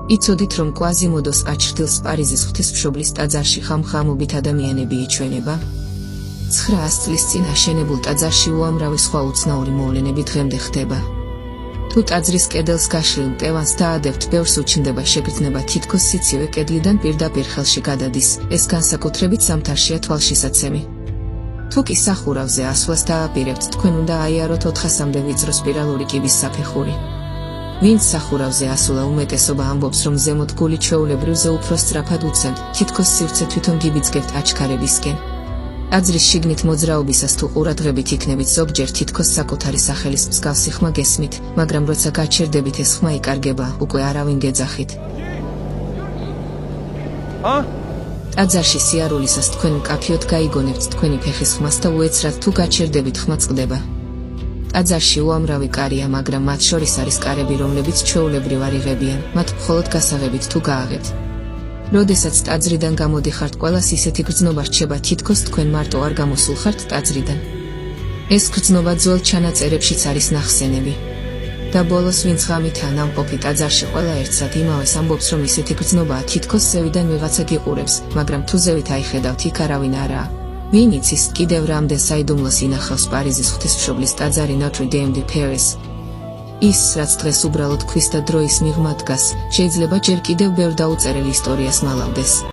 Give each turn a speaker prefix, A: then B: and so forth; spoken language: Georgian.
A: იცოდით, რომ კვაზიმოდოს აჩრდილს პარიზის ღვთისმშობლის ტაძარში ხამხამობით ადამიანები იჩვენება? 900 წლის წინ აშენებულ ტაძარში უამრავი სხვა უცნაური მოვლენები დღემდე ხდება. თუ ტაძრის კედელს გაშლილ მტევანს დაადებთ, ბევრს უჩნდება შეგრძნება, თითქოს სიცივე კედლიდან პირდაპირ ხელში გადადის, ეს განსაკუთრებით ზამთარშია თვალშისაცემი. თუ კი სახურავზე ასვლას დააპირებთ, თქვენ უნდა აიაროთ 400-მდე ვიწრო სპირალური კიბის საფეხური. ვინც სახურავზე ასულა, უმეტესობა ამბობს, რომ ზემოთ გული ჩვეულებრივზე უფრო სწრაფად უცემთ, თითქოს სივრცე თვითონ გიბიძგებთ აჩქარებისკენ. ტაძრის შიგნით მოძრაობისას თუ ყურადღებით იქნებით, ზოგჯერ თითქოს საკუთარი სახელის მსგავსი ხმა გესმით, მაგრამ როცა გაჩერდებით, ეს ხმა იკარგება, უკვე არავინ გეძახით. ტაძარში სიარულისას თქვენ მკაფიოდ გაიგონებთ თქვენი ფეხის ხმას და უეცრად თუ გაჩერდებით, ხმა წყდება. ტაძარში უამრავი კარია, მაგრამ მათ შორის არის კარები, რომლებიც ჩვეულებრივ არ იღებიან, მათ მხოლოდ გასაღებით თუ გააღებთ. როდესაც ტაძრიდან გამოდიხართ, ყველას ისეთი გრძნობა რჩება, თითქოს თქვენ მარტო არ გამოსულ ხართ ტაძრიდან. ეს გრძნობა ძველ ჩანაწერებშიც არის ნახსენები. და ბოლოს ვინც ღამითაა ნამყოფი ტაძარში, ყველა ერთსად იმავეს ამბობს, რომ ისეთი გრძნობაა, თითქოს ზევიდან ვიღაცა გიყურებს, მაგრამ თუ ზევით აიხედავთ, იქ არავინ არაა. ვინ იცის, კიდევ რამდენ საიდუმლოს ინახავს პარიზის ღვთისმშობლის ტაძარი Notre Dame de Paris. ის, რაც დღეს უბრალოდ ქვის და დროის მიღმა დგას, შეიძლება ჯერ კიდევ ბევრ დაუწერელ ისტორიას მალავდეს.